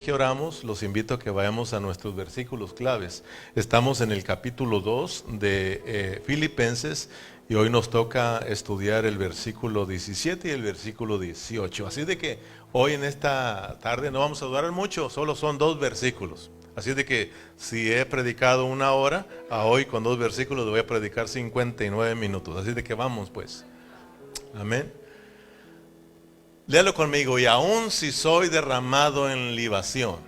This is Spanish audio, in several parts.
Que oramos, los invito a que vayamos a nuestros versículos claves. Estamos en el capítulo 2 de Filipenses y hoy nos toca estudiar el versículo 17 y el versículo 18. Así de que hoy en esta tarde no vamos a durar mucho, solo son 2 versículos. Así de que si he predicado 1 hora, a hoy con 2 versículos voy a predicar 59 minutos. Así de que vamos pues. Amén. Léalo conmigo. Y aun si soy derramado en libación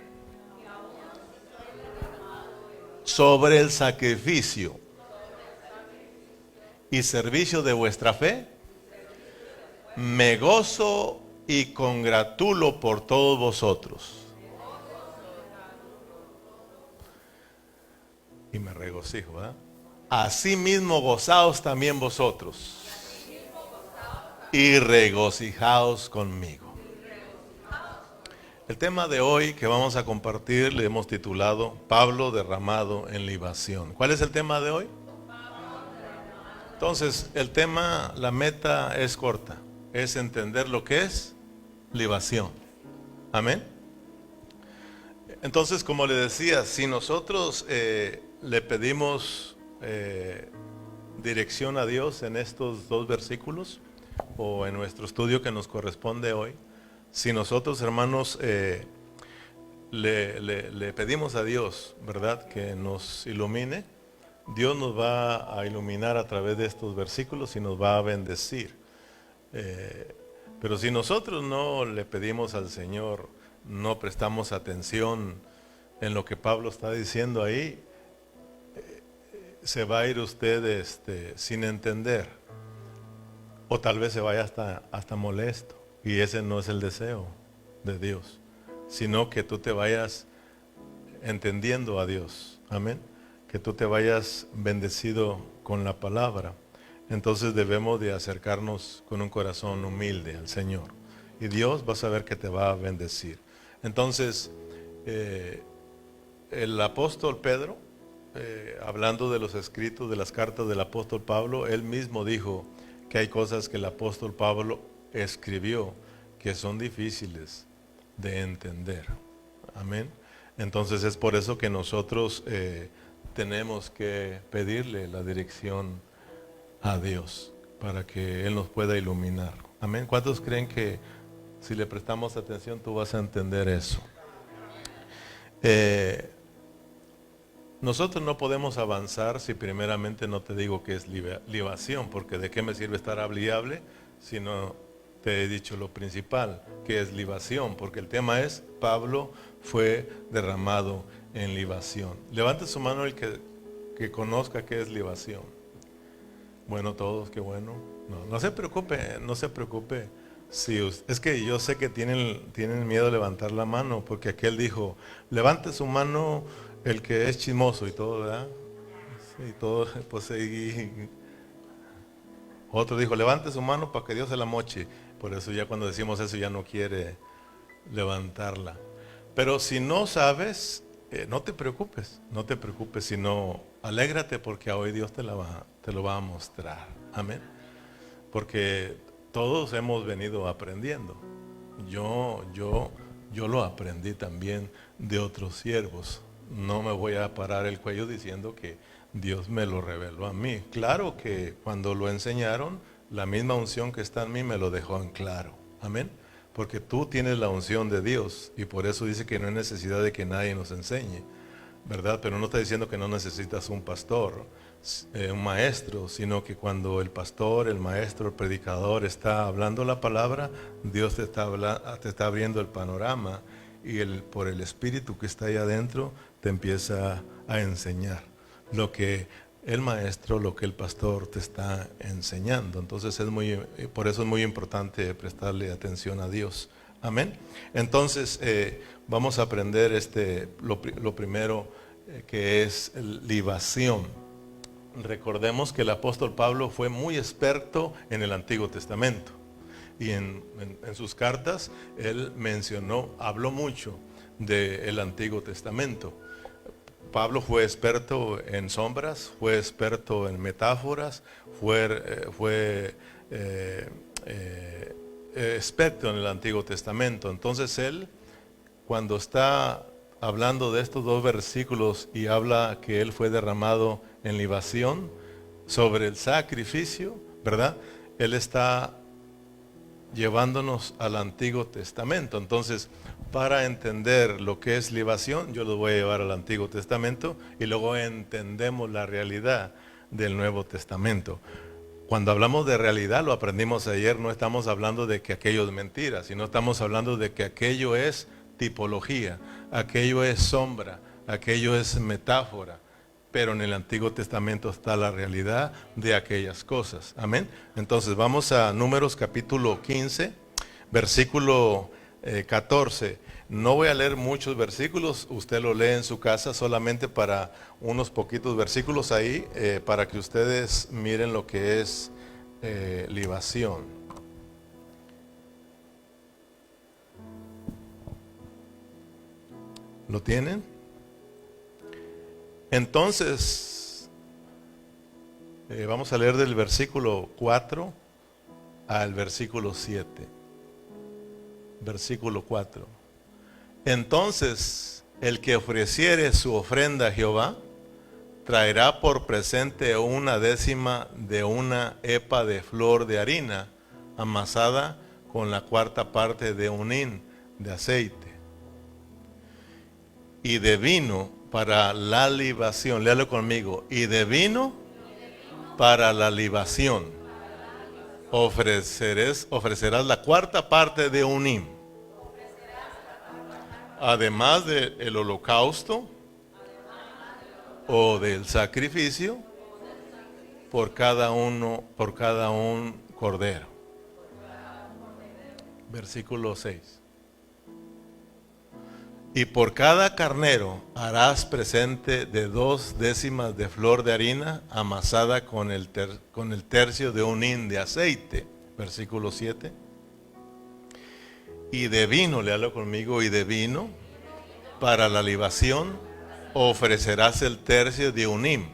sobre el sacrificio y servicio de vuestra fe, me gozo y congratulo por todos vosotros. Y me regocijo, ¿verdad? Asimismo gozaos también vosotros y regocijaos conmigo. El tema de hoy que vamos a compartir le hemos titulado Pablo derramado en libación. ¿Cuál es el tema de hoy? Entonces, el tema, la meta es corta, es entender lo que es libación. Amén. Entonces, como le decía, si nosotros le pedimos dirección a Dios en estos 2 versículos o en nuestro estudio que nos corresponde hoy, si nosotros, hermanos, le pedimos a Dios, ¿verdad?, que nos ilumine, Dios nos va a iluminar a través de estos versículos y nos va a bendecir. Pero si nosotros no le pedimos al Señor, no prestamos atención en lo que Pablo está diciendo ahí, se va a ir usted sin entender. O tal vez se vaya hasta molesto. Y ese no es el deseo de Dios, sino que tú te vayas entendiendo a Dios. Amén. Que tú te vayas bendecido con la palabra. Entonces debemos de acercarnos con un corazón humilde al Señor. Y Dios va a saber que te va a bendecir. Entonces, el apóstol Pedro, hablando de los escritos, de las cartas del apóstol Pablo, él mismo dijo que hay cosas que el apóstol Pablo escribió que son difíciles de entender. Amén. Entonces es por eso que nosotros tenemos que pedirle la dirección a Dios para que Él nos pueda iluminar. Amén. ¿Cuántos creen que si le prestamos atención tú vas a entender eso? Nosotros no podemos avanzar si primeramente no te digo que es libación, porque de qué me sirve estar hable si no te he dicho lo principal, que es libación, porque el tema es Pablo fue derramado en libación. Levante su mano el que conozca qué es libación. Bueno, todos, qué bueno. No se preocupe, no se preocupe. Es que yo sé que tienen miedo de levantar la mano, porque aquel dijo, levante su mano el que es chismoso y todo, ¿verdad? Sí, todo, pues, y otro dijo, levante su mano para que Dios se la moche. Por eso ya cuando decimos eso ya no quiere levantarla. Pero si no sabes, no te preocupes, sino alégrate porque hoy Dios te lo va a mostrar. Amén. Porque todos hemos venido aprendiendo. Yo lo aprendí también de otros siervos. No me voy a parar el cuello diciendo que Dios me lo reveló a mí. Claro que cuando lo enseñaron, la misma unción que está en mí me lo dejó en claro. Amén. Porque tú tienes la unción de Dios y por eso dice que no hay necesidad de que nadie nos enseñe, ¿verdad? Pero no está diciendo que no necesitas un pastor, un maestro, sino que cuando el pastor, el maestro, el predicador está hablando la palabra, Dios te está abriendo el panorama y por el Espíritu que está ahí adentro te empieza a enseñar lo que el maestro, lo que el pastor te está enseñando. Entonces por eso es muy importante prestarle atención a Dios. Amén. Entonces vamos a aprender lo primero que es libación. Recordemos que el apóstol Pablo fue muy experto en el Antiguo Testamento. Y en sus cartas él habló mucho del Antiguo Testamento. Pablo fue experto en sombras, fue experto en metáforas, fue experto en el Antiguo Testamento. Entonces él cuando está hablando de estos dos versículos y habla que Él fue derramado en libación sobre el sacrificio, ¿verdad? Él está llevándonos al Antiguo Testamento. Entonces, para entender lo que es libación, yo lo voy a llevar al Antiguo Testamento y luego entendemos la realidad del Nuevo Testamento. Cuando hablamos de realidad, lo aprendimos ayer, no estamos hablando de que aquello es mentira, sino estamos hablando de que aquello es tipología, aquello es sombra, aquello es metáfora. Pero en el Antiguo Testamento está la realidad de aquellas cosas. Amén. Entonces vamos a Números capítulo 15, versículo 14. No voy a leer muchos versículos, usted lo lee en su casa, solamente para unos poquitos versículos ahí, para que ustedes miren lo que es libación. ¿Lo tienen? Entonces, vamos a leer del versículo 4 al versículo 7. Versículo 4. Entonces, el que ofreciere su ofrenda a Jehová, traerá por presente 1/10 de una epa de flor de harina, amasada con la 1/4 parte de un hin de aceite, y de vino para la libación. Léalo conmigo. Y de vino para la libación. Ofrecerás la 1/4 parte de un hin. Además del holocausto o del sacrificio por cada un cordero. Versículo 6. Y por cada carnero harás presente de 2/10 de flor de harina amasada con el tercio de un hin de aceite. Versículo 7. Y de vino, léalo conmigo, y de vino para la libación ofrecerás el tercio de un hin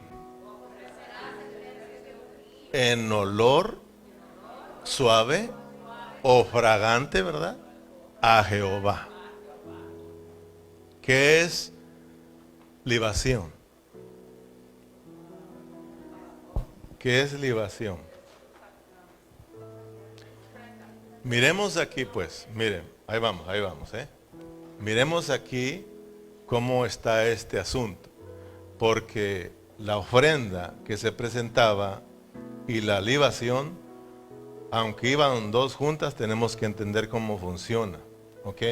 en olor suave o fragante, ¿verdad? A Jehová. ¿Qué es libación? ¿Qué es libación? Miremos aquí pues, miren, ahí vamos, Miremos aquí cómo está este asunto. Porque la ofrenda que se presentaba y la libación, aunque iban dos juntas, tenemos que entender cómo funciona, ¿ok?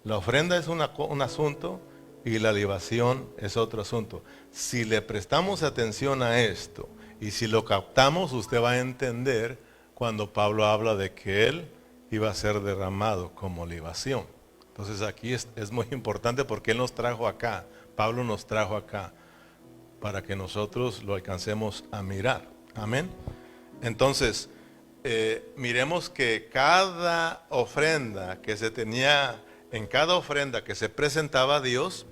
La ofrenda es un asunto y la libación es otro asunto. Si le prestamos atención a esto y si lo captamos, usted va a entender cuando Pablo habla de que él iba a ser derramado como libación. Entonces aquí es muy importante porque él nos trajo acá, Pablo nos trajo acá, para que nosotros lo alcancemos a mirar. Amén. Entonces, miremos que cada ofrenda que se tenía, en cada ofrenda que se presentaba a Dios,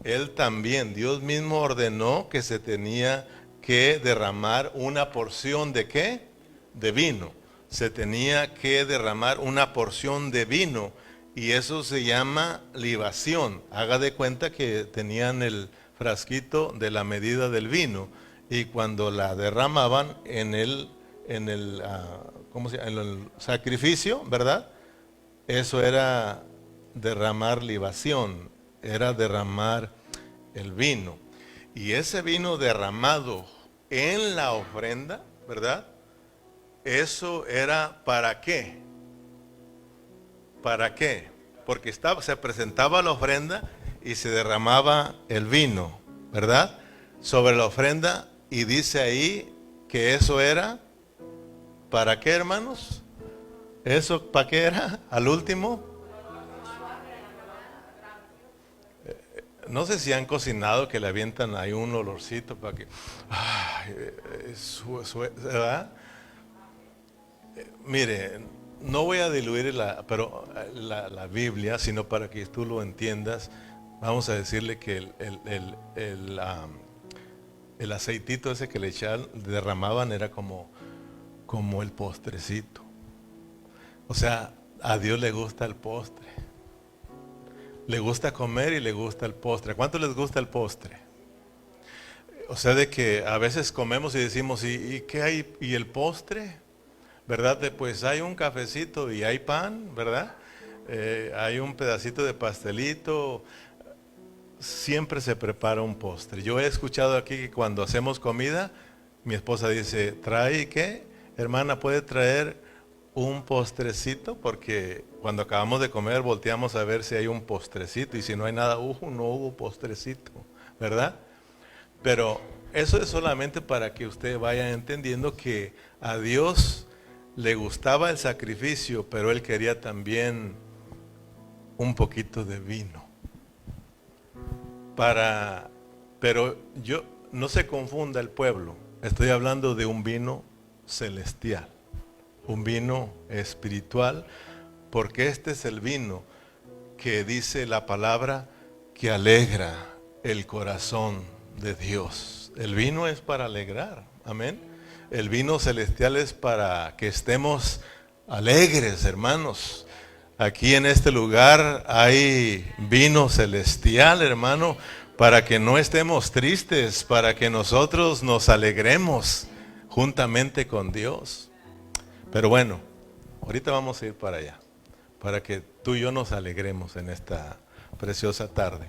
Dios mismo ordenó que se tenía que derramar una porción de ¿qué? De vino. Se tenía que derramar una porción de vino y eso se llama libación. Haga de cuenta que tenían el frasquito de la medida del vino y cuando la derramaban en el sacrificio, ¿verdad? Eso era derramar libación, era derramar el vino. Y ese vino derramado en la ofrenda, ¿verdad? Eso era ¿para qué? ¿Para qué? Porque se presentaba la ofrenda y se derramaba el vino, ¿verdad? Sobre la ofrenda y dice ahí que eso era ¿para qué, hermanos? ¿Eso para qué era? Al último. No sé si han cocinado que le avientan ahí un olorcito para que... ¿verdad? Mire, no voy a diluir la Biblia, sino para que tú lo entiendas. Vamos a decirle que el aceitito ese que le derramaban era como el postrecito. O sea, a Dios le gusta el postre. le gusta comer y le gusta el postre. ¿A cuánto les gusta el postre? O sea, de que a veces comemos y decimos, ¿y qué hay? ¿Y el postre? ¿Verdad? Pues hay un cafecito y hay pan, ¿verdad? Hay un pedacito de pastelito. Siempre se prepara un postre. Yo he escuchado aquí que cuando hacemos comida, mi esposa dice, ¿trae qué? Hermana, ¿puede traer un postrecito? Porque cuando acabamos de comer volteamos a ver si hay un postrecito, y si no hay nada, no hubo postrecito, ¿verdad? Pero eso es solamente para que usted vaya entendiendo que a Dios le gustaba el sacrificio, pero Él quería también un poquito de vino. Pero no se confunda el pueblo, estoy hablando de un vino celestial, un vino espiritual, porque este es el vino que dice la palabra que alegra el corazón de Dios. El vino es para alegrar, amén. El vino celestial es para que estemos alegres, hermanos. Aquí en este lugar hay vino celestial, hermano, para que no estemos tristes, para que nosotros nos alegremos juntamente con Dios. Pero bueno, ahorita vamos a ir para allá, para que tú y yo nos alegremos en esta preciosa tarde.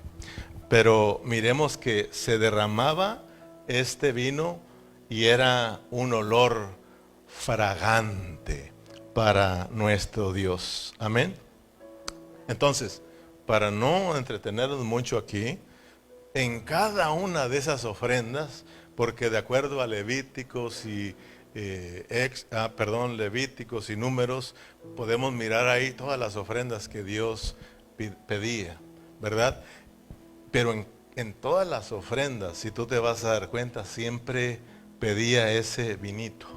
Pero miremos que se derramaba este vino y era un olor fragante para nuestro Dios. Amén. Entonces, para no entretenernos mucho aquí, en cada una de esas ofrendas, porque de acuerdo a Levíticos y Levíticos y Números, podemos mirar ahí todas las ofrendas que Dios pedía, ¿verdad? Pero en todas las ofrendas, si tú te vas a dar cuenta, siempre pedía ese vinito.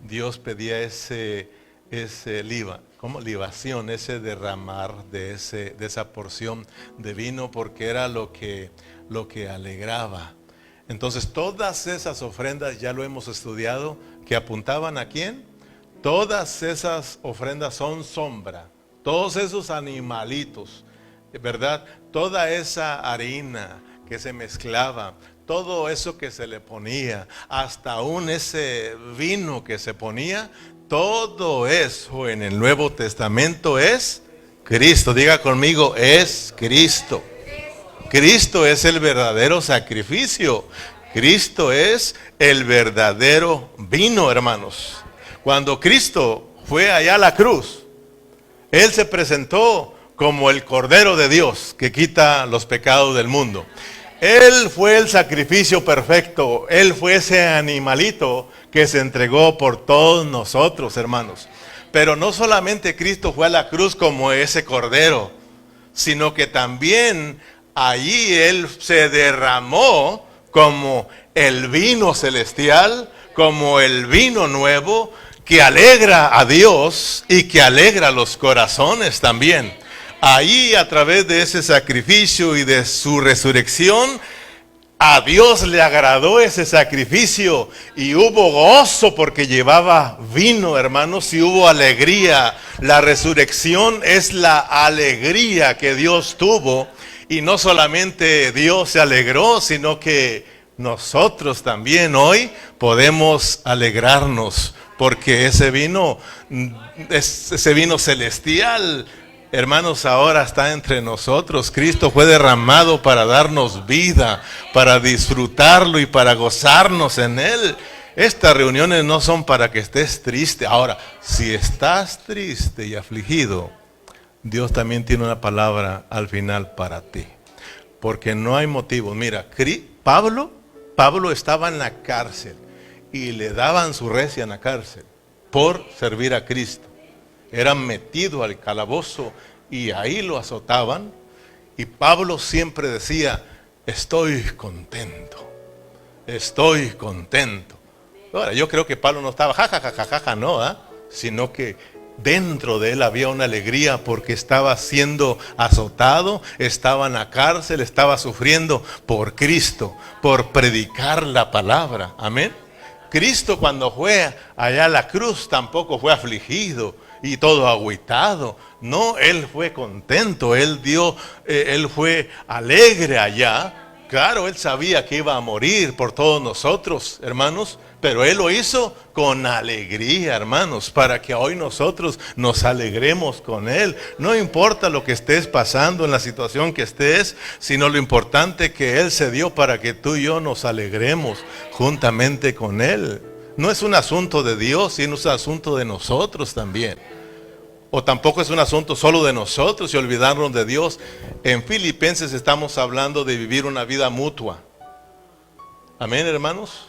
Dios pedía ese libación, ese derramar de esa porción de vino, porque era lo que alegraba. Entonces todas esas ofrendas, ya lo hemos estudiado, que apuntaban ¿a quién? Todas esas ofrendas son sombra, todos esos animalitos, ¿verdad? Toda esa harina que se mezclaba, todo eso que se le ponía, hasta aún ese vino que se ponía, todo eso en el Nuevo Testamento es Cristo. Diga conmigo, es Cristo. Cristo es el verdadero sacrificio. Cristo es el verdadero vino, hermanos. Cuando Cristo fue allá a la cruz, Él se presentó como el Cordero de Dios que quita los pecados del mundo. Él fue el sacrificio perfecto. Él fue ese animalito que se entregó por todos nosotros, hermanos. Pero no solamente Cristo fue a la cruz como ese cordero, sino que también allí Él se derramó como el vino celestial, como el vino nuevo que alegra a Dios y que alegra los corazones también. Ahí, a través de ese sacrificio y de su resurrección, a Dios le agradó ese sacrificio y hubo gozo porque llevaba vino, hermanos, y hubo alegría. La resurrección es la alegría que Dios tuvo, y no solamente Dios se alegró, sino que nosotros también hoy podemos alegrarnos porque ese vino celestial, hermanos, ahora está entre nosotros. Cristo fue derramado para darnos vida, para disfrutarlo y para gozarnos en Él. Estas reuniones no son para que estés triste. Ahora, si estás triste y afligido, Dios también tiene una palabra al final para ti. Porque no hay motivos. Mira, Pablo estaba en la cárcel y le daban su recia en la cárcel por servir a Cristo. Era metido al calabozo y ahí lo azotaban, y Pablo siempre decía, estoy contento, estoy contento. Ahora, yo creo que Pablo no estaba jajajajaja, no, sino que dentro de él había una alegría porque estaba siendo azotado, estaba en la cárcel, estaba sufriendo por Cristo, por predicar la palabra. Amén. Cristo, cuando fue allá a la cruz, tampoco fue afligido. y todo agüitado. No, él fue contento, él fue alegre allá. Claro, él sabía que iba a morir por todos nosotros, hermanos, pero él lo hizo con alegría, hermanos, para que hoy nosotros nos alegremos con él. No importa lo que estés pasando, en la situación que estés, sino lo importante que él se dio para que tú y yo nos alegremos juntamente con él. No es un asunto de Dios, sino es un asunto de nosotros también. O tampoco es un asunto solo de nosotros y olvidarnos de Dios. En Filipenses estamos hablando de vivir una vida mutua. Amén, hermanos.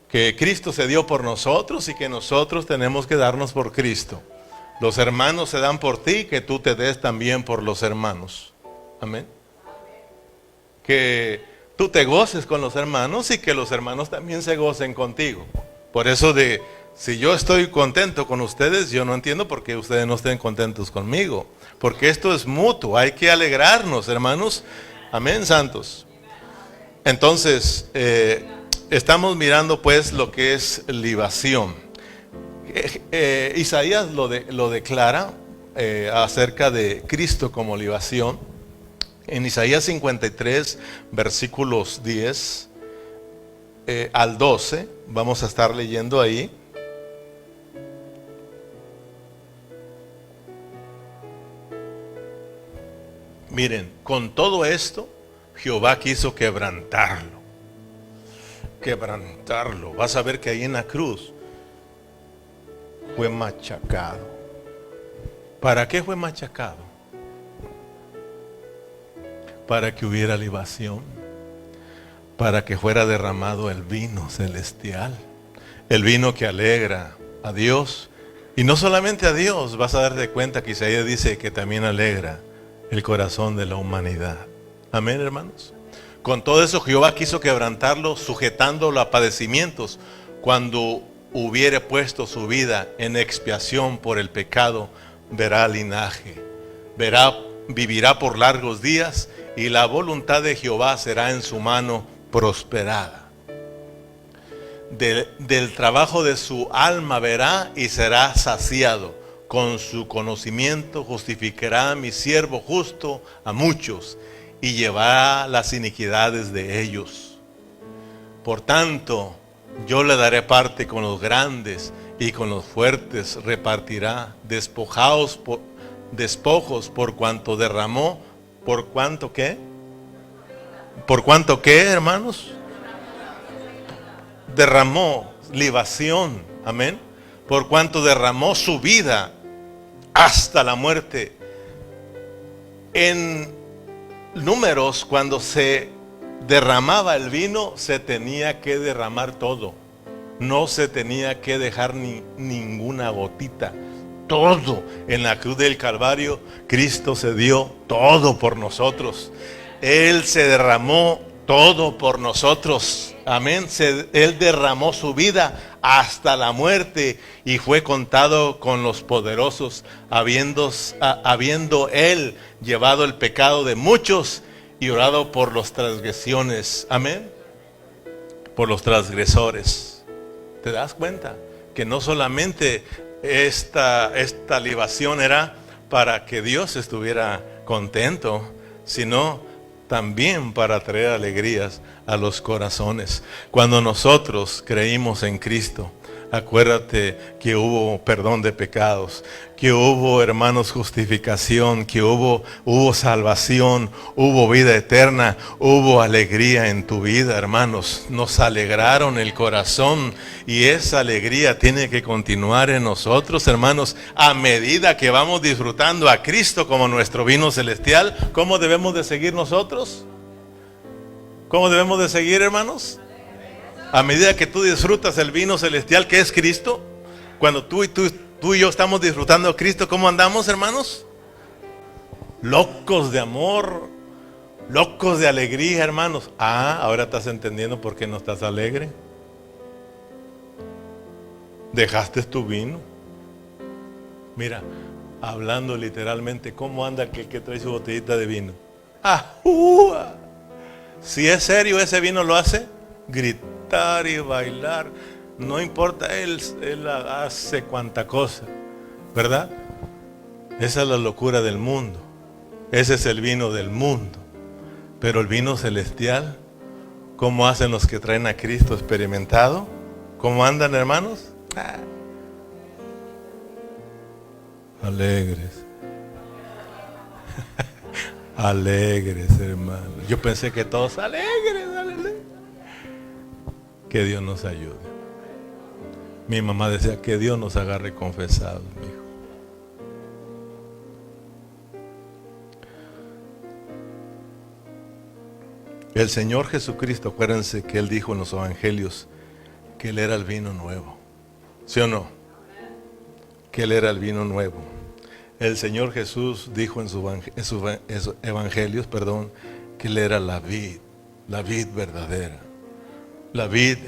Que Cristo se dio por nosotros y que nosotros tenemos que darnos por Cristo. Los hermanos se dan por ti, que tú te des también por los hermanos. Amén. Que tú te goces con los hermanos y que los hermanos también se gocen contigo. Por eso si yo estoy contento con ustedes, yo no entiendo por qué ustedes no estén contentos conmigo. Porque esto es mutuo, hay que alegrarnos, hermanos. Amén, santos. Entonces, estamos mirando pues lo que es libación. Isaías lo declara acerca de Cristo como libación. En Isaías 53, versículos 10 al 12, vamos a estar leyendo ahí. Miren, con todo esto, Jehová quiso quebrantarlo. Vas a ver que ahí en la cruz fue machacado. ¿Para qué fue machacado? Para que hubiera libación, para que fuera derramado el vino celestial, el vino que alegra a Dios. Y no solamente a Dios, vas a darte cuenta que Isaías dice que también alegra el corazón de la humanidad. Amén, hermanos. Con todo eso Jehová quiso quebrantarlo, sujetándolo a padecimientos, cuando hubiere puesto su vida en expiación por el pecado, verá linaje, vivirá por largos días, y la voluntad de Jehová será en su mano prosperada. Del trabajo de su alma verá y será saciado. Con su conocimiento justificará a mi siervo justo a muchos, y llevará las iniquidades de ellos. Por tanto, yo le daré parte con los grandes, y con los fuertes repartirá despojos por cuanto derramó. ¿Por cuánto qué? ¿Por cuánto qué, hermanos? Derramó libación, amén. Por cuanto derramó su vida hasta la muerte. En Números, cuando se derramaba el vino, se tenía que derramar todo. No se tenía que dejar ninguna gotita. Todo. En la cruz del Calvario, Cristo se dio todo por nosotros. Él se derramó todo por nosotros. Amén. Él derramó su vida hasta la muerte y fue contado con los poderosos, habiendo Él llevado el pecado de muchos y orado por las transgresiones. Amén. Por los transgresores. ¿Te das cuenta? Que no solamente esta libación era para que Dios estuviera contento, sino también para traer alegrías a los corazones. Cuando nosotros creímos en Cristo, acuérdate que hubo perdón de pecados, que hubo, hermanos, justificación, que hubo salvación, hubo vida eterna, hubo alegría en tu vida, hermanos. Nos alegraron el corazón y esa alegría tiene que continuar en nosotros, hermanos, a medida que vamos disfrutando a Cristo como nuestro vino celestial. ¿Cómo debemos de seguir nosotros? ¿Cómo debemos de seguir, hermanos? A medida que tú disfrutas el vino celestial que es Cristo, cuando tú y yo estamos disfrutando a Cristo, ¿cómo andamos, hermanos? Locos de amor, locos de alegría, hermanos. Ahora estás entendiendo por qué no estás alegre. Dejaste tu vino. Mira, hablando literalmente, ¿cómo anda aquel que trae su botellita de vino? Si es serio, ese vino lo hace gritar y bailar. No importa, él hace cuanta cosa. ¿verdad? Esa es la locura del mundo. Ese es el vino del mundo. Pero el vino celestial, ¿cómo hacen los que traen a Cristo experimentado? ¿Cómo andan, hermanos? Alegres. Alegres, hermanos. Yo pensé que todos alegres, alegres. Que Dios nos ayude. Mi mamá decía que Dios nos agarre confesados, mi hijo. El Señor Jesucristo, acuérdense que Él dijo en los evangelios que Él era el vino nuevo. ¿Sí o no? Que Él era el vino nuevo. El Señor Jesús dijo en sus evangelios, que Él era la vid verdadera. La vid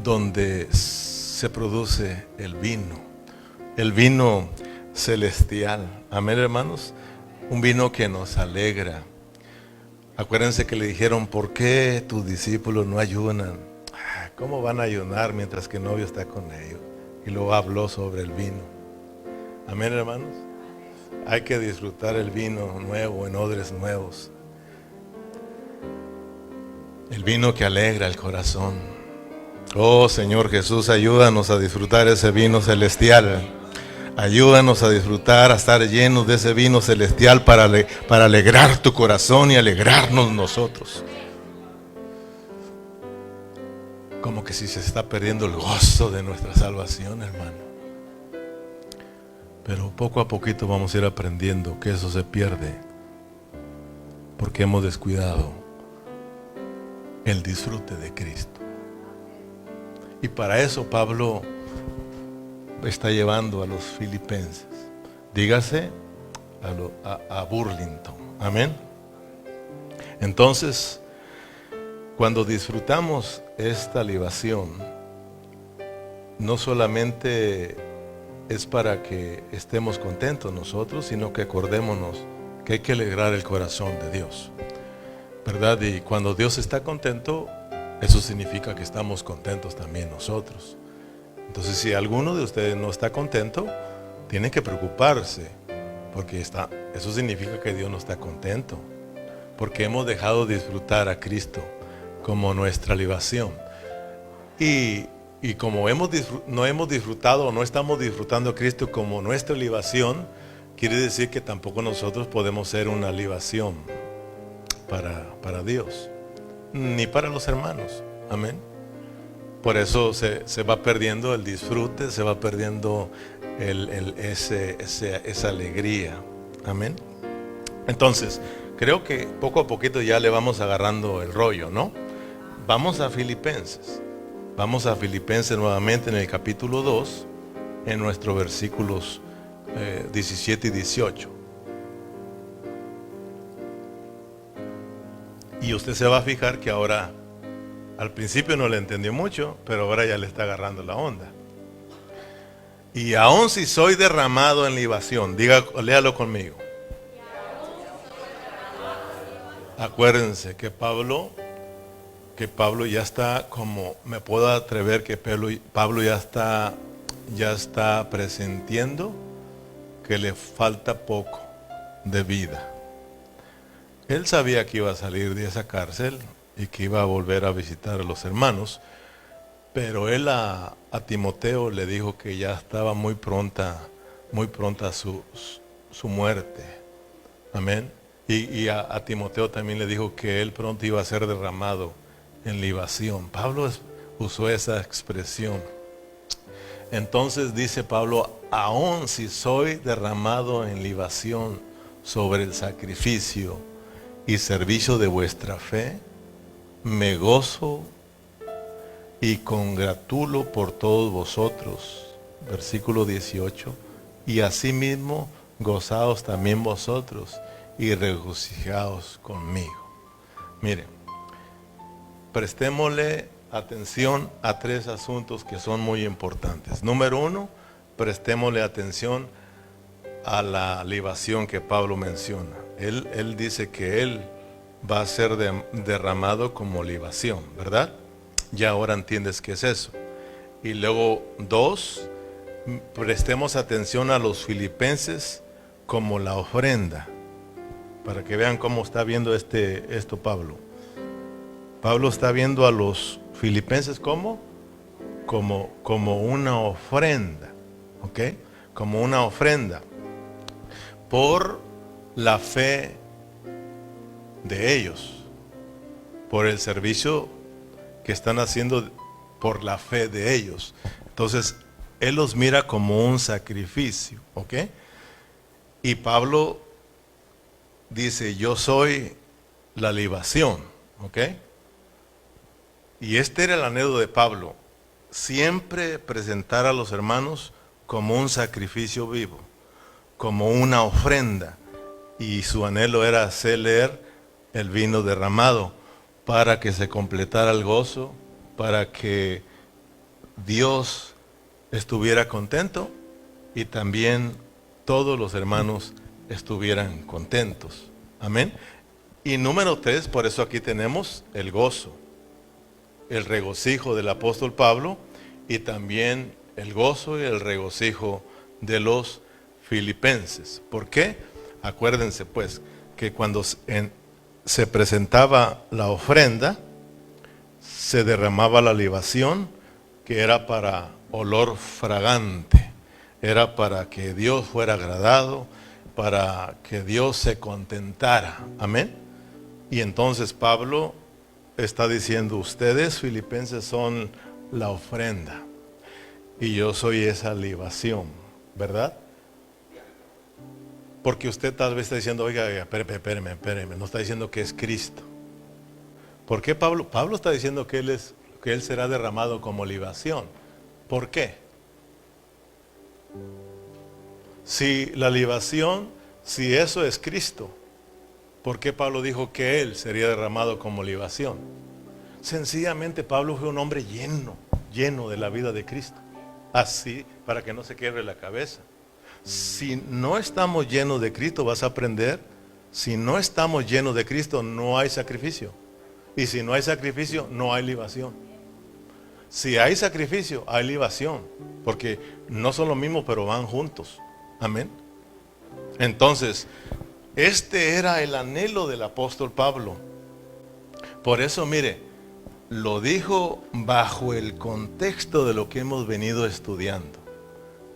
donde se produce el vino celestial. Amén, hermanos. Un vino que nos alegra. Acuérdense que le dijeron, ¿por qué tus discípulos no ayunan? ¿Cómo van a ayunar mientras que el novio está con ellos? Y luego habló sobre el vino. Amén, hermanos. Hay que disfrutar el vino nuevo en odres nuevos. El vino que alegra el corazón. Oh Señor Jesús, ayúdanos a disfrutar ese vino celestial. Ayúdanos a disfrutar, a estar llenos de ese vino celestial para alegrar tu corazón y alegrarnos nosotros. Como que si se está perdiendo el gozo de nuestra salvación, hermano. Pero poco a poquito vamos a ir aprendiendo que eso se pierde porque hemos descuidado el disfrute de Cristo. Y para eso Pablo está llevando a los filipenses, dígase a Burlington. Amén. Entonces, cuando disfrutamos esta libación, no solamente es para que estemos contentos nosotros, sino que acordémonos que hay que alegrar el corazón de Dios, ¿verdad? Y cuando Dios está contento, eso significa que estamos contentos también nosotros. Entonces, si alguno de ustedes no está contento, tiene que preocuparse, porque eso significa que Dios no está contento, porque hemos dejado de disfrutar a Cristo como nuestra libación. Y como no hemos disfrutado o no estamos disfrutando a Cristo como nuestra libación, quiere decir que tampoco nosotros podemos ser una libación para Dios, ni para los hermanos. Amén. Por eso se va perdiendo el disfrute, se va perdiendo esa alegría. Amén. Entonces, creo que poco a poquito ya le vamos agarrando el rollo, ¿no? Vamos a Filipenses. Vamos a Filipenses nuevamente en el capítulo 2, en nuestros versículos 17 y 18. Y usted se va a fijar que ahora, al principio no le entendió mucho, pero ahora ya le está agarrando la onda. Y aun si soy derramado en libación, léalo conmigo. Acuérdense que Pablo ya está, como me puedo atrever que Pablo ya está presintiendo que le falta poco de vida. Él sabía que iba a salir de esa cárcel y que iba a volver a visitar a los hermanos, pero él a Timoteo le dijo que ya estaba muy pronta su muerte. Amén. Y a Timoteo también le dijo que él pronto iba a ser derramado en libación. Pablo usó esa expresión. Entonces dice Pablo, aun si soy derramado en libación sobre el sacrificio y servicio de vuestra fe, me gozo y congratulo por todos vosotros. Versículo 18. Y asimismo gozaos también vosotros y regocijaos conmigo. Miren, prestémosle atención a 3 asuntos que son muy importantes. Número 1, prestémosle atención a la libación que Pablo menciona. Él dice que él va a ser derramado como libación, ¿verdad? Ya ahora entiendes qué es eso. Y luego 2, prestemos atención a los filipenses como la ofrenda, para que vean cómo está viendo esto Pablo. Pablo está viendo a los filipenses como una ofrenda, ¿ok? Como una ofrenda por la fe de ellos, por el servicio que están haciendo, por la fe de ellos. Entonces, él los mira como un sacrificio, ¿ok? Y Pablo dice, yo soy la libación, ¿ok? Y este era el anhelo de Pablo, siempre presentar a los hermanos como un sacrificio vivo, como una ofrenda. Y su anhelo era hacer el vino derramado para que se completara el gozo, para que Dios estuviera contento y también todos los hermanos estuvieran contentos. Amén. Y número 3, por eso aquí tenemos el gozo, el regocijo del apóstol Pablo y también el gozo y el regocijo de los filipenses. ¿Por qué? Acuérdense pues que cuando se presentaba la ofrenda, se derramaba la libación, que era para olor fragante, era para que Dios fuera agradado, para que Dios se contentara. Amén. Y entonces Pablo está diciendo, ustedes filipenses son la ofrenda y yo soy esa libación, ¿verdad? Porque usted tal vez está diciendo, oiga, espéreme, no está diciendo que es Cristo. ¿Por qué Pablo? Pablo está diciendo que él será derramado como libación. ¿Por qué? Si la libación, si eso es Cristo, ¿por qué Pablo dijo que él sería derramado como libación? Sencillamente Pablo fue un hombre lleno de la vida de Cristo. Así, para que no se quiebre la cabeza. Si no estamos llenos de Cristo, vas a aprender, si no estamos llenos de Cristo, no hay sacrificio. Y si no hay sacrificio, no hay libación. Si hay sacrificio, hay libación. Porque no son lo mismo, pero van juntos. Amén. Entonces, este era el anhelo del apóstol Pablo. Por eso, mire, lo dijo bajo el contexto de lo que hemos venido estudiando.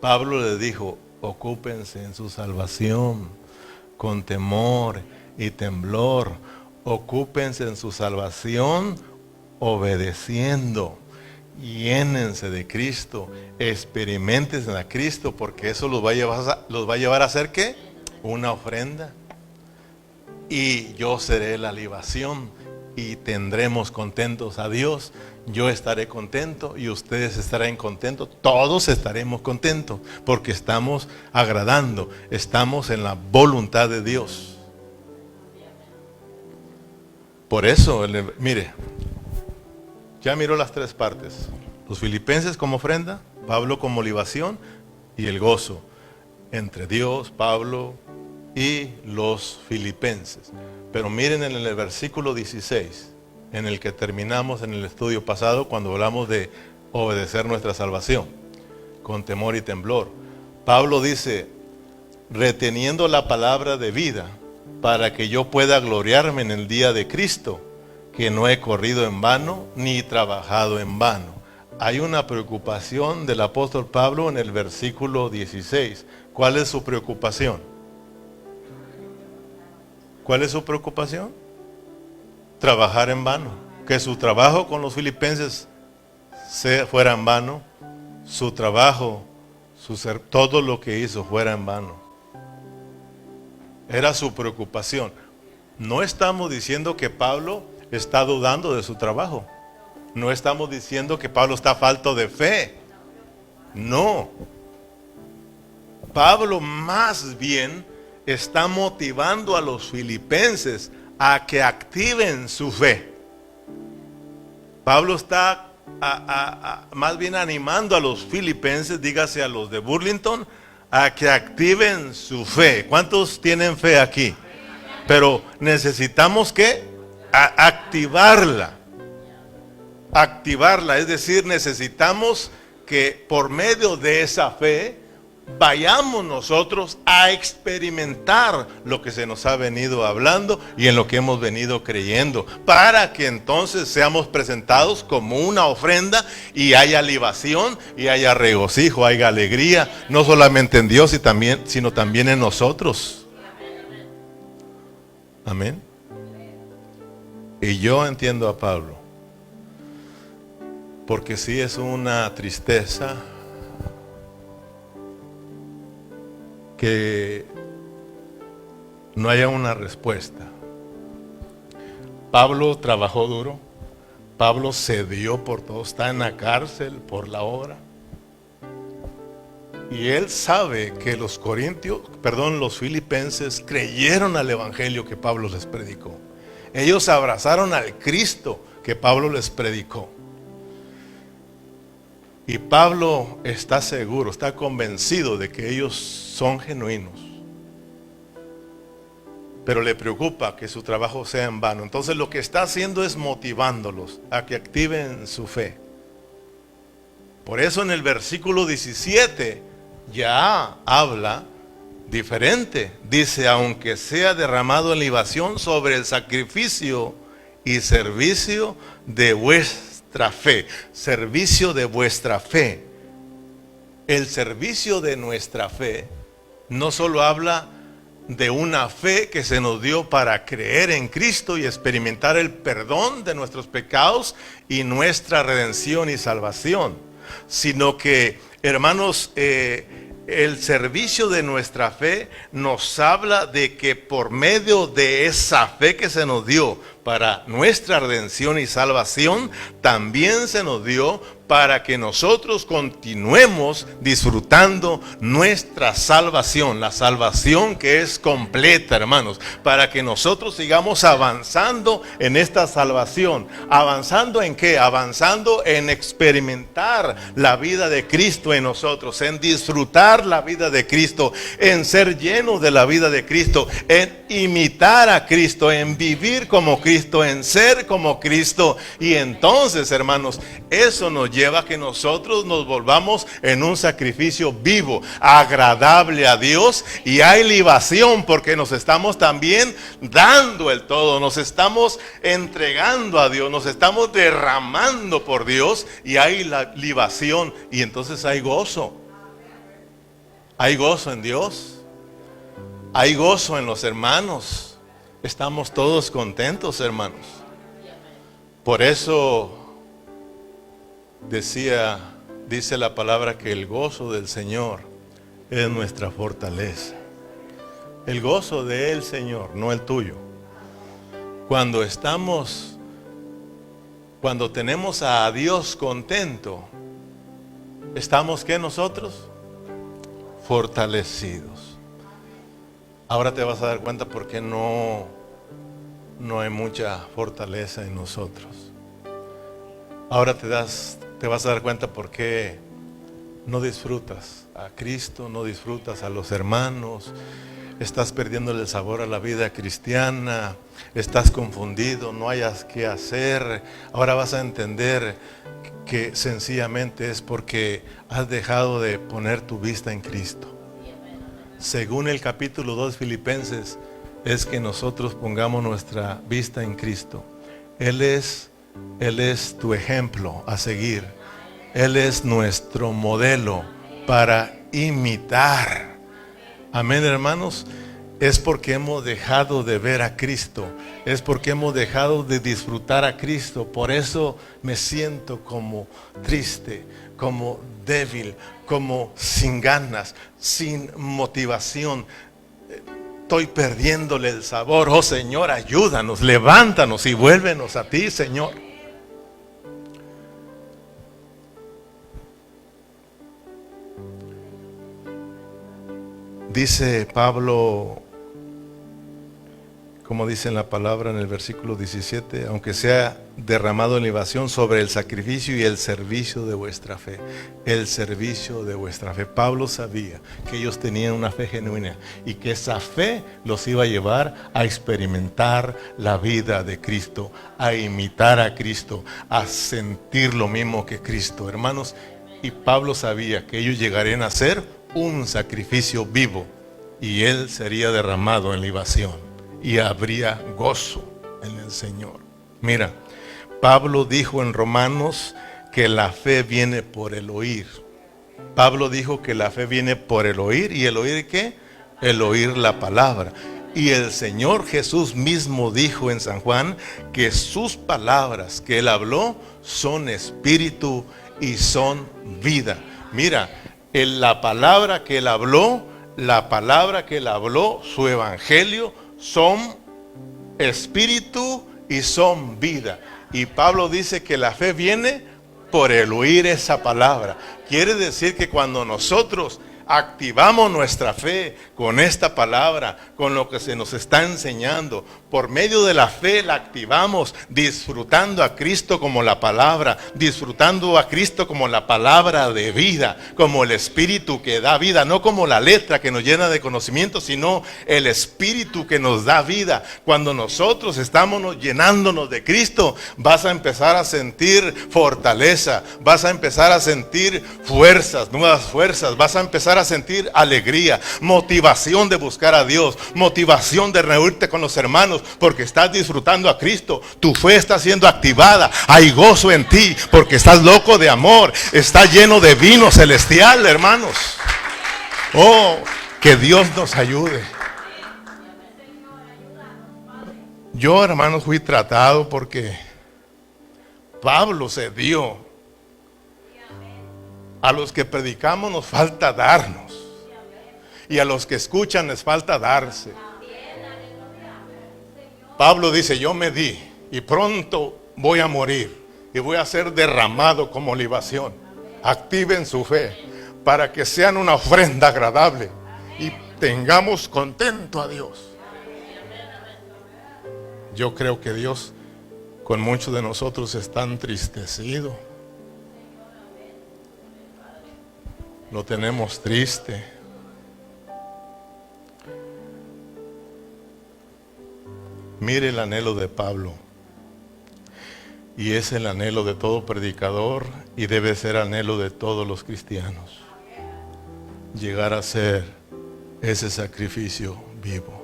Pablo le dijo, ocúpense en su salvación con temor y temblor. Ocúpense en su salvación obedeciendo. Llénense de Cristo. Experimenten a Cristo, porque eso los va a llevar a hacer ¿qué? Una ofrenda. Y yo seré la libación y tendremos contentos a Dios. Yo estaré contento y ustedes estarán contentos. Todos estaremos contentos porque estamos agradando, estamos en la voluntad de Dios. Por eso, mire, ya miró las tres partes. Los filipenses como ofrenda, Pablo como libación y el gozo entre Dios, Pablo y los filipenses. Pero miren en el versículo 16, en el que terminamos en el estudio pasado, cuando hablamos de obedecer nuestra salvación, con temor y temblor. Pablo dice, reteniendo la palabra de vida, para que yo pueda gloriarme en el día de Cristo, que no he corrido en vano, ni trabajado en vano. Hay una preocupación del apóstol Pablo en el versículo 16. ¿Cuál es su preocupación? ¿Cuál es su preocupación? Trabajar en vano. Que su trabajo con los filipenses fuera en vano. Su trabajo, todo lo que hizo fuera en vano. Era su preocupación. No estamos diciendo que Pablo está dudando de su trabajo. No estamos diciendo que Pablo está falto de fe. No. Pablo más bien está motivando a los filipenses a que activen su fe. Pablo está más bien animando a los filipenses, dígase a los de Burlington, a que activen su fe. ¿Cuántos tienen fe aquí? Pero necesitamos que activarla. Activarla, es decir, necesitamos que por medio de esa fe vayamos nosotros a experimentar lo que se nos ha venido hablando y en lo que hemos venido creyendo, para que entonces seamos presentados como una ofrenda y haya libación y haya regocijo, haya alegría, no solamente en Dios sino también en nosotros. Amén. Y yo entiendo a Pablo, porque sí es una tristeza que no haya una respuesta. Pablo trabajó duro, Pablo se dio por todo, está en la cárcel por la obra. Y él sabe que los filipenses creyeron al evangelio que Pablo les predicó. Ellos abrazaron al Cristo que Pablo les predicó. Y Pablo está seguro, está convencido de que ellos son genuinos. Pero le preocupa que su trabajo sea en vano. Entonces lo que está haciendo es motivándolos a que activen su fe. Por eso en el versículo 17 ya habla diferente. Dice, aunque sea derramado en libación sobre el sacrificio y servicio de vuestra fe. Servicio de vuestra fe. El servicio de nuestra fe no solo habla de una fe que se nos dio para creer en Cristo y experimentar el perdón de nuestros pecados y nuestra redención y salvación, sino que, hermanos, el servicio de nuestra fe nos habla de que por medio de esa fe que se nos dio para nuestra redención y salvación, también se nos dio para que nosotros continuemos disfrutando nuestra salvación, la salvación que es completa, hermanos, para que nosotros sigamos avanzando en esta salvación. ¿Avanzando en qué? Avanzando en experimentar la vida de Cristo en nosotros, en disfrutar la vida de Cristo, en ser llenos de la vida de Cristo, en imitar a Cristo, en vivir como Cristo, en ser como Cristo. Y entonces, hermanos, eso nos lleva a que nosotros nos volvamos en un sacrificio vivo, agradable a Dios, y hay libación porque nos estamos también dando el todo, nos estamos entregando a Dios, nos estamos derramando por Dios, y hay la libación, y entonces hay gozo en Dios, hay gozo en los hermanos, estamos todos contentos, hermanos. Por eso dice la palabra que el gozo del Señor es nuestra fortaleza. El gozo del Señor, no el tuyo. Cuando tenemos a Dios contento, ¿estamos qué nosotros? Fortalecidos. Ahora te vas a dar cuenta por qué no hay mucha fortaleza en nosotros. Ahora te vas a dar cuenta por qué no disfrutas a Cristo, no disfrutas a los hermanos, estás perdiéndole el sabor a la vida cristiana, estás confundido, no hayas qué hacer. Ahora vas a entender que sencillamente es porque has dejado de poner tu vista en Cristo. Según el capítulo 2 Filipenses, es que nosotros pongamos nuestra vista en Cristo. Él es tu ejemplo a seguir. Él es nuestro modelo para imitar. Amén, hermanos. Es porque hemos dejado de ver a Cristo. Es porque hemos dejado de disfrutar a Cristo. Por eso me siento como triste, como débil, como sin ganas, sin motivación. Estoy perdiéndole el sabor. Oh Señor, ayúdanos, levántanos y vuélvenos a ti, Señor. Dice Pablo, como dice en la palabra en el versículo 17, aunque sea derramado en libación sobre el sacrificio y el servicio de vuestra fe. El servicio de vuestra fe. Pablo sabía que ellos tenían una fe genuina y que esa fe los iba a llevar a experimentar la vida de Cristo, a imitar a Cristo, a sentir lo mismo que Cristo. Hermanos, Y Pablo sabía que ellos llegarían a ser un sacrificio vivo y él sería derramado en libación y habría gozo en el Señor. Mira, Pablo dijo en Romanos que la fe viene por el oír. Pablo dijo que la fe viene por el oír. ¿Y el oír qué? El oír la palabra. Y el Señor Jesús mismo dijo en San Juan que sus palabras que Él habló son espíritu y son vida. Mira, la palabra que Él habló, su evangelio, son espíritu y son vida. Y Pablo dice que la fe viene por el oír esa palabra. Quiere decir que cuando nosotros activamos nuestra fe con esta palabra, con lo que se nos está enseñando, por medio de la fe la activamos disfrutando a Cristo como la palabra, disfrutando a Cristo como la palabra de vida, como el espíritu que da vida, no como la letra que nos llena de conocimiento, sino el espíritu que nos da vida. Cuando nosotros estamos llenándonos de Cristo, vas a empezar a sentir fortaleza, vas a empezar a sentir fuerzas, nuevas fuerzas, vas a empezar a sentir alegría, motivación de buscar a Dios, motivación de reunirte con los hermanos, porque estás disfrutando a Cristo. Tu fe está siendo activada, hay gozo en ti, porque estás loco de amor, estás lleno de vino celestial, hermanos. Oh, que Dios nos ayude. Yo, hermanos, fui tratado porque Pablo se dio. A los que predicamos nos falta darnos. Y a los que escuchan les falta darse. Pablo dice, yo me di y pronto voy a morir y voy a ser derramado como libación. Activen su fe para que sean una ofrenda agradable y tengamos contento a Dios. Yo creo que Dios con muchos de nosotros está entristecido. Lo tenemos triste. Mire el anhelo de Pablo. Y es el anhelo de todo predicador y debe ser anhelo de todos los cristianos. Llegar a ser ese sacrificio vivo.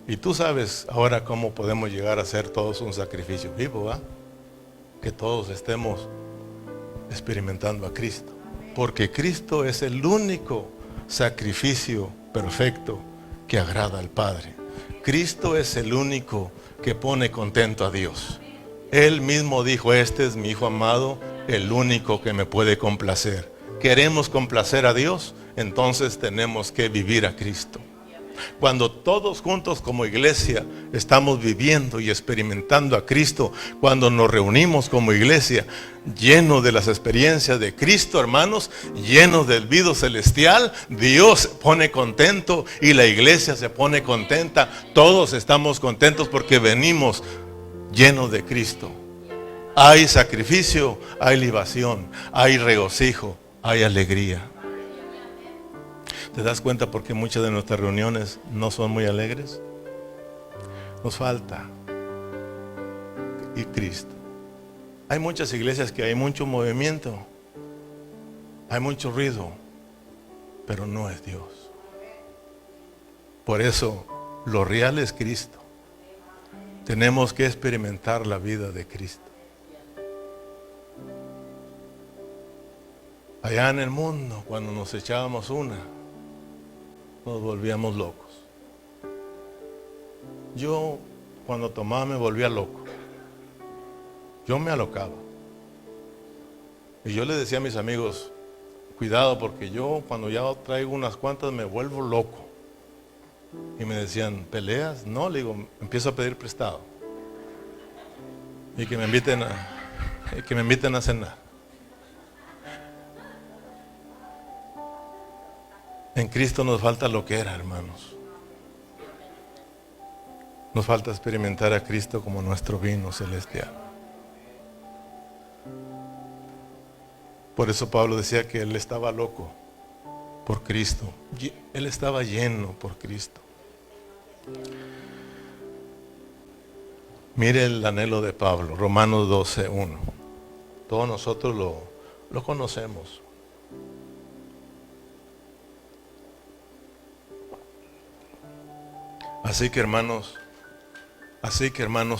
Y tú sabes ahora cómo podemos llegar a ser todos un sacrificio vivo, ¿va? Que todos estemos experimentando a Cristo. Porque Cristo es el único sacrificio perfecto que agrada al Padre. Cristo es el único que pone contento a Dios. Él mismo dijo, este es mi Hijo amado, el único que me puede complacer. ¿Queremos complacer a Dios? Entonces tenemos que vivir a Cristo. Cuando todos juntos como iglesia estamos viviendo y experimentando a Cristo, cuando nos reunimos como iglesia llenos de las experiencias de Cristo, hermanos, llenos del vino celestial, Dios se pone contento y la iglesia se pone contenta. Todos estamos contentos porque venimos llenos de Cristo. Hay sacrificio, hay libación, hay regocijo, hay alegría. ¿Te das cuenta por qué muchas de nuestras reuniones no son muy alegres? Nos falta y Cristo. Hay muchas iglesias que hay mucho movimiento, hay mucho ruido, pero no es Dios. Por eso, lo real es Cristo. Tenemos que experimentar la vida de Cristo. Allá en el mundo, cuando nos echábamos una, nos volvíamos locos. Yo cuando tomaba me volvía loco. Yo me alocaba. Y yo le decía a mis amigos, cuidado porque yo cuando ya traigo unas cuantas me vuelvo loco. Y me decían, ¿peleas? No, le digo, empiezo a pedir prestado. Y que me inviten a cenar. En Cristo nos falta lo que era, hermanos. Nos falta experimentar a Cristo como nuestro vino celestial. Por eso Pablo decía que él estaba loco por Cristo. Él estaba lleno por Cristo. Mire el anhelo de Pablo, Romanos 12:1. Todos nosotros Lo conocemos. Así que hermanos,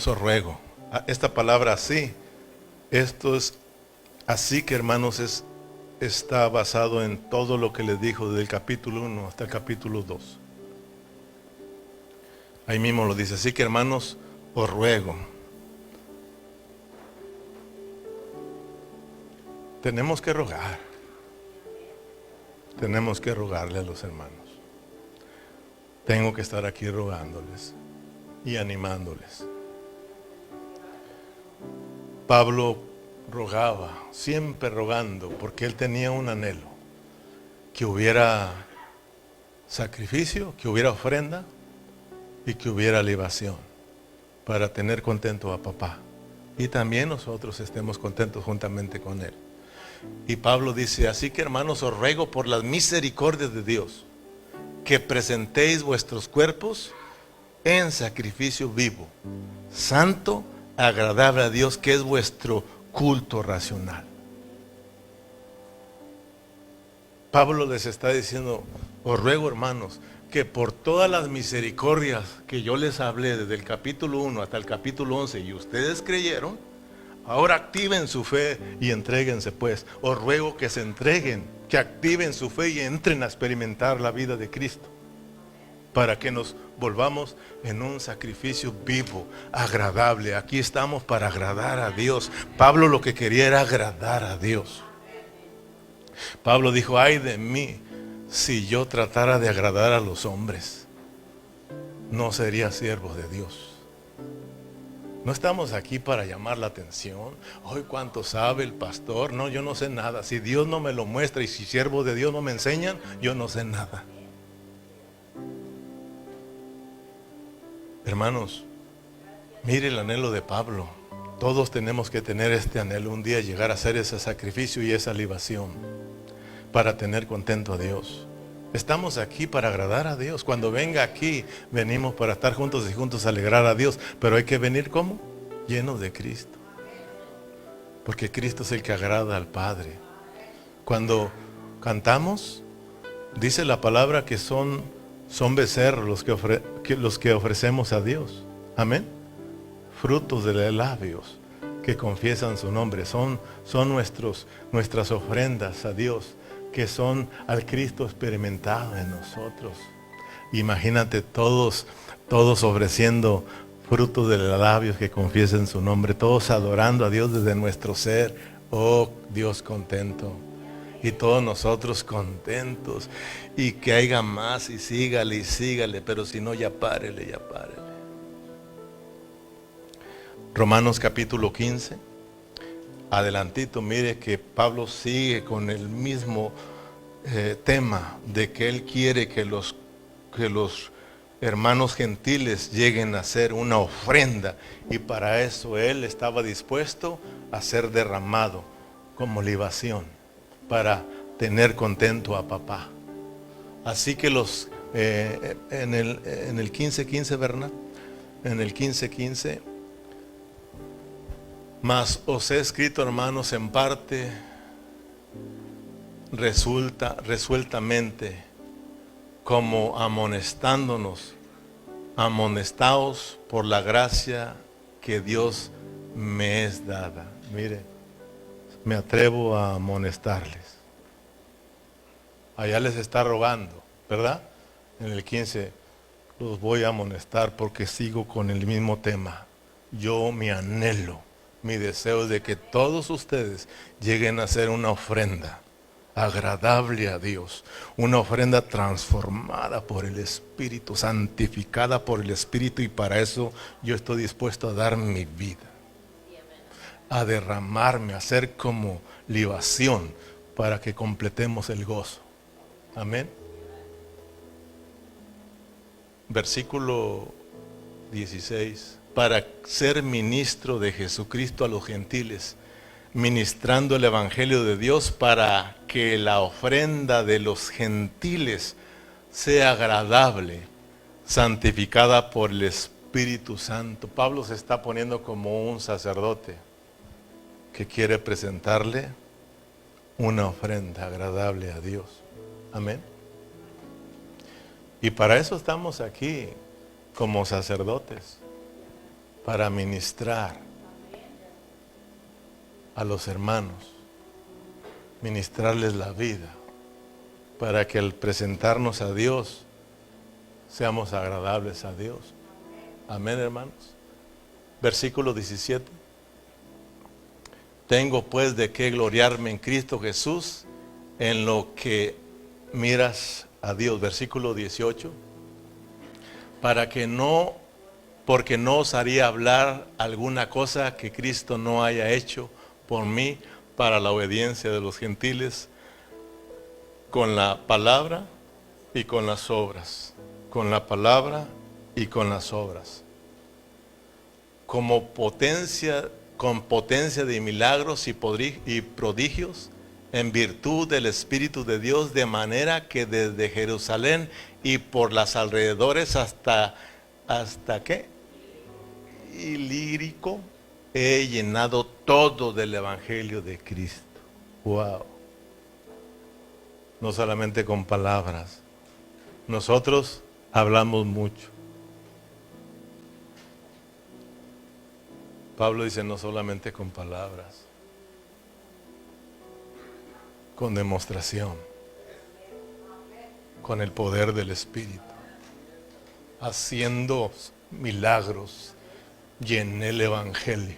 os ruego. Esta palabra así, esto es, así que hermanos, está basado en todo lo que les dijo desde el capítulo 1 hasta el capítulo 2. Ahí mismo lo dice, así que hermanos, os ruego. Tenemos que rogar. Tenemos que rogarle a los hermanos. Tengo que estar aquí rogándoles y animándoles. Pablo rogaba, siempre rogando, porque él tenía un anhelo, que hubiera sacrificio, que hubiera ofrenda y que hubiera libación, para tener contento a papá. Y también nosotros estemos contentos juntamente con él. Y Pablo dice, así que hermanos, os ruego por las misericordias de Dios, que presentéis vuestros cuerpos en sacrificio vivo, santo, agradable a Dios, que es vuestro culto racional. Pablo les está diciendo, os ruego hermanos, que por todas las misericordias que yo les hablé desde el capítulo 1 hasta el capítulo 11 y ustedes creyeron, ahora activen su fe y entréguense pues. Os ruego que se entreguen, que activen su fe y entren a experimentar la vida de Cristo, para que nos volvamos en un sacrificio vivo, agradable. Aquí estamos para agradar a Dios. Pablo lo que quería era agradar a Dios. Pablo dijo, ay de mí, si yo tratara de agradar a los hombres, no sería siervo de Dios. No estamos aquí para llamar la atención. Hoy cuánto sabe el pastor. No, yo no sé nada. Si Dios no me lo muestra y si siervos de Dios no me enseñan, yo no sé nada. Hermanos, mire el anhelo de Pablo. Todos tenemos que tener este anhelo, un día llegar a hacer ese sacrificio y esa libación para tener contento a Dios. Estamos aquí para agradar a Dios. Cuando venga aquí, venimos para estar juntos y juntos alegrar a Dios. Pero hay que venir ¿cómo? Llenos de Cristo. Porque Cristo es el que agrada al Padre. Cuando cantamos, dice la palabra que son becerros los que ofrecemos a Dios. Amén. Frutos de labios que confiesan su nombre. Son nuestras ofrendas a Dios, que son al Cristo experimentado en nosotros. Imagínate todos ofreciendo frutos de labios que confiesen su nombre, todos adorando a Dios desde nuestro ser. Oh, Dios contento. Y todos nosotros contentos. Y que haya más y sígale, pero si no, ya párele. Romanos capítulo 15. Adelantito, mire que Pablo sigue con el mismo tema de que él quiere que los hermanos gentiles lleguen a hacer una ofrenda, y para eso él estaba dispuesto a ser derramado como libación para tener contento a papá. Así que en el 15:15, ¿verdad? En el 15:15, mas os he escrito, hermanos, en parte resueltamente, como amonestaos por la gracia que Dios me es dada. Mire, me atrevo a amonestarles. Allá les está rogando, ¿verdad? En el 15, los voy a amonestar porque sigo con el mismo tema. Mi anhelo, mi deseo es de que todos ustedes lleguen a hacer una ofrenda agradable a Dios, una ofrenda transformada por el Espíritu, santificada por el Espíritu, y para eso yo estoy dispuesto a dar mi vida, a derramarme, a ser como libación para que completemos el gozo. Amén. Versículo 16. Para ser ministro de Jesucristo a los gentiles, ministrando el evangelio de Dios, para que la ofrenda de los gentiles sea agradable, santificada por el Espíritu Santo. Pablo se está poniendo como un sacerdote que quiere presentarle una ofrenda agradable a Dios. Amén. Y para eso estamos aquí como sacerdotes, para ministrar a los hermanos, ministrarles la vida, para que al presentarnos a Dios seamos agradables a Dios. Amén, hermanos. Versículo 17. Tengo pues de qué gloriarme en Cristo Jesús, en lo que miras a Dios. Versículo 18. Porque no os haría hablar alguna cosa que Cristo no haya hecho por mí para la obediencia de los gentiles, con la palabra y con las obras. Con la palabra y con las obras. Con potencia de milagros y prodigios, en virtud del Espíritu de Dios, de manera que desde Jerusalén y por las alrededores hasta ¿qué? Ilírico, he llenado todo del Evangelio de Cristo. Wow. No solamente con palabras. Nosotros hablamos mucho. Pablo dice, no solamente con palabras, con demostración, con el poder del Espíritu, haciendo milagros, llené el Evangelio,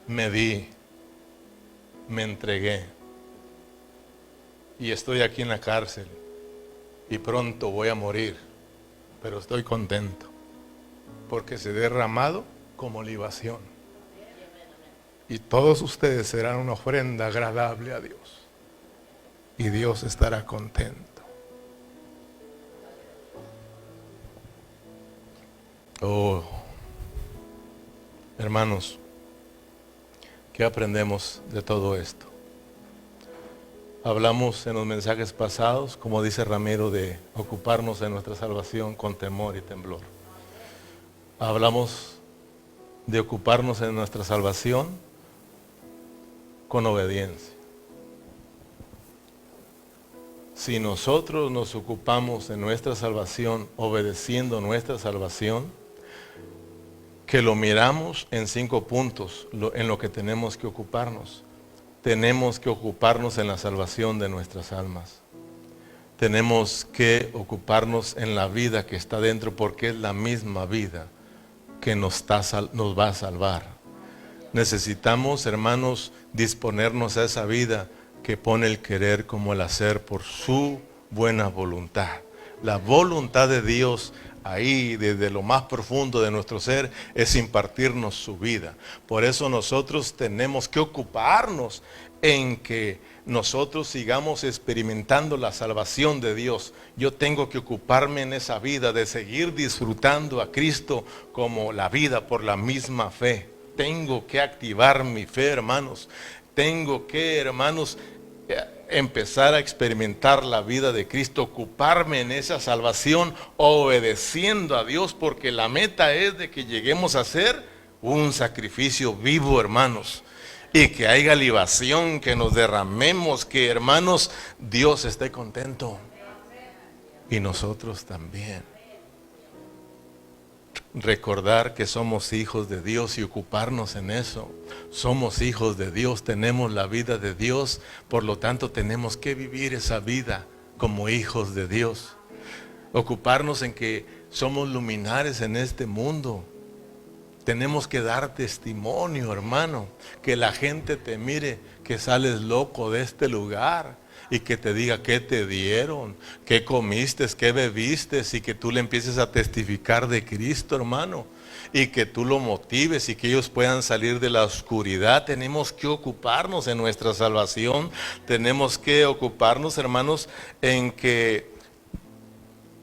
me di, me entregué, y estoy aquí en la cárcel, y pronto voy a morir, pero estoy contento, porque se ha derramado como libación. Y todos ustedes serán una ofrenda agradable a Dios. Y Dios estará contento. Oh, hermanos, ¿qué aprendemos de todo esto? Hablamos en los mensajes pasados, como dice Ramiro, de ocuparnos de nuestra salvación con temor y temblor. Hablamos de ocuparnos en nuestra salvación con obediencia. Si nosotros nos ocupamos en nuestra salvación, obedeciendo nuestra salvación, que lo miramos en 5 puntos, en lo que tenemos que ocuparnos. Tenemos que ocuparnos en la salvación de nuestras almas. Tenemos que ocuparnos en la vida que está dentro, porque es la misma vida que nos va a salvar. Necesitamos, hermanos, disponernos a esa vida que pone el querer como el hacer por su buena voluntad. La voluntad de Dios ahí desde lo más profundo de nuestro ser es impartirnos su vida. Por eso nosotros tenemos que ocuparnos en que nosotros sigamos experimentando la salvación de Dios. Yo tengo que ocuparme en esa vida de seguir disfrutando a Cristo como la vida por la misma fe. Tengo que activar mi fe, hermanos. Tengo que, hermanos, empezar a experimentar la vida de Cristo, ocuparme en esa salvación, obedeciendo a Dios, porque la meta es de que lleguemos a ser un sacrificio vivo, hermanos, y que haya libación, que nos derramemos, que, hermanos, Dios esté contento y nosotros también. Recordar que somos hijos de Dios y ocuparnos en eso. Somos hijos de Dios, tenemos la vida de Dios, por lo tanto tenemos que vivir esa vida como hijos de Dios. Ocuparnos en que somos luminares en este mundo. Tenemos que dar testimonio, hermano, que la gente te mire, que sales loco de este lugar. Y que te diga qué te dieron, qué comiste, qué bebiste, y que tú le empieces a testificar de Cristo, hermano. Y que tú lo motives y que ellos puedan salir de la oscuridad. Tenemos que ocuparnos en nuestra salvación. Tenemos que ocuparnos, hermanos, en que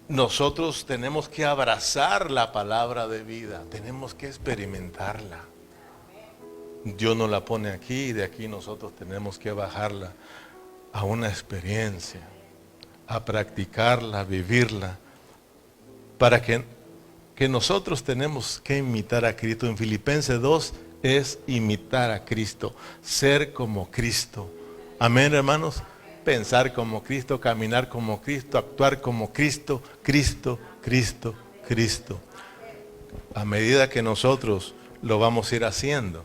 nosotros tenemos que abrazar la palabra de vida. Tenemos que experimentarla. Dios nos la pone aquí y de aquí nosotros tenemos que bajarla a una experiencia, a practicarla, a vivirla, para que nosotros tenemos que imitar a Cristo. En Filipenses 2 es imitar a Cristo, ser como Cristo. Amén, hermanos. Pensar como Cristo, caminar como Cristo, actuar como Cristo, Cristo, Cristo, Cristo. A medida que nosotros lo vamos a ir haciendo,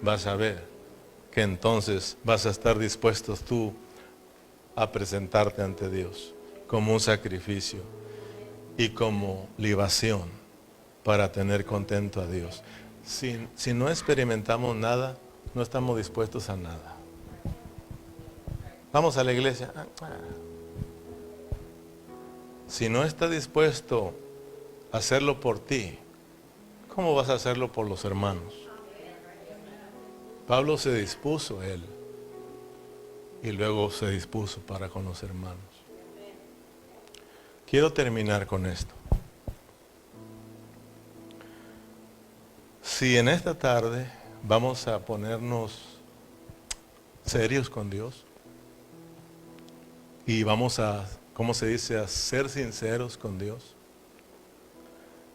vas a ver que entonces vas a estar dispuestos tú a presentarte ante Dios como un sacrificio y como libación para tener contento a Dios. Si no experimentamos nada, no estamos dispuestos a nada. Vamos a la iglesia. Si no estás dispuesto a hacerlo por ti, ¿cómo vas a hacerlo por los hermanos? Pablo se dispuso él y luego se dispuso para con los hermanos. Quiero terminar con esto. Si en esta tarde vamos a ponernos serios con Dios y vamos a, ¿cómo se dice?, a ser sinceros con Dios.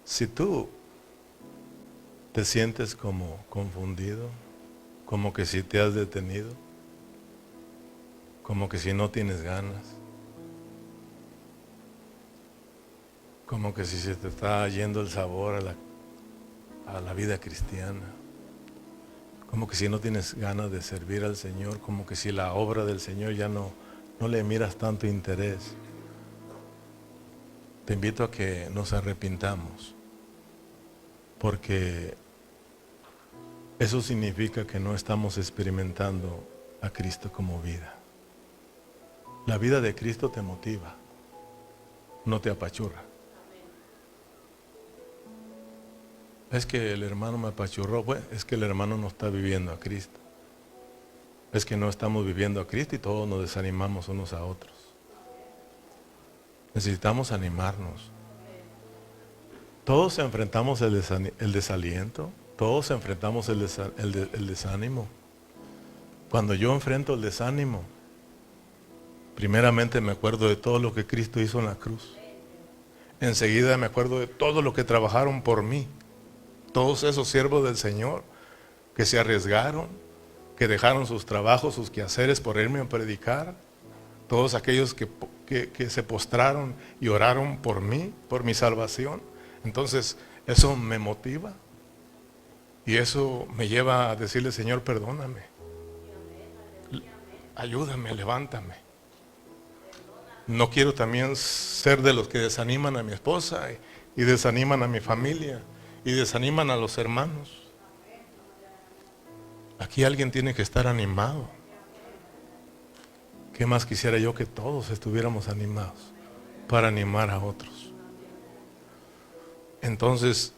Si tú te sientes como confundido, como que si te has detenido, como que si no tienes ganas, como que si se te está yendo el sabor a la vida cristiana, como que si no tienes ganas de servir al Señor, como que si la obra del Señor ya no le miras tanto interés, te invito a que nos arrepintamos, porque eso significa que no estamos experimentando a Cristo como vida. La vida de Cristo te motiva, no te apachurra. Es que el hermano me apachurró, pues es que el hermano no está viviendo a Cristo. Es que no estamos viviendo a Cristo y todos nos desanimamos unos a otros. Necesitamos animarnos. Todos enfrentamos el desaliento, todos enfrentamos el desánimo. Cuando yo enfrento el desánimo, primeramente me acuerdo de todo lo que Cristo hizo en la cruz. Enseguida me acuerdo de todo lo que trabajaron por mí. Todos esos siervos del Señor que se arriesgaron, que dejaron sus trabajos, sus quehaceres por irme a predicar. Todos aquellos que se postraron y oraron por mí, por mi salvación. Entonces eso me motiva y eso me lleva a decirle: Señor, perdóname, ayúdame, levántame. No quiero también ser de los que desaniman a mi esposa y desaniman a mi familia y desaniman a los hermanos. Aquí alguien tiene que estar animado. ¿Qué más quisiera yo que todos estuviéramos animados para animar a otros? Entonces,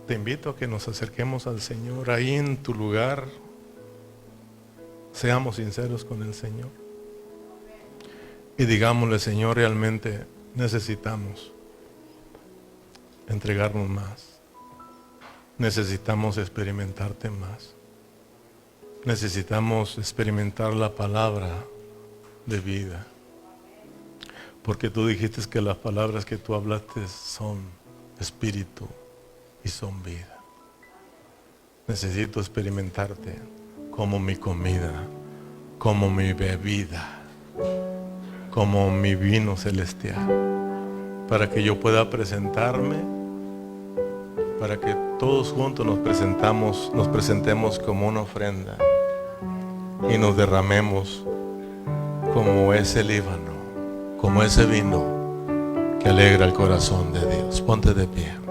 te invito a que nos acerquemos al Señor ahí en tu lugar. Seamos sinceros con el Señor y digámosle: Señor, realmente necesitamos entregarnos más. Necesitamos experimentarte más. Necesitamos experimentar la palabra de vida. Porque tú dijiste que las palabras que tú hablaste son espíritu y son vida. Necesito experimentarte como mi comida, como mi bebida, como mi vino celestial, para que yo pueda presentarme, para que todos juntos nos presentemos como una ofrenda y nos derramemos como ese líbano, como ese vino que alegra el corazón de Dios. Ponte de pie.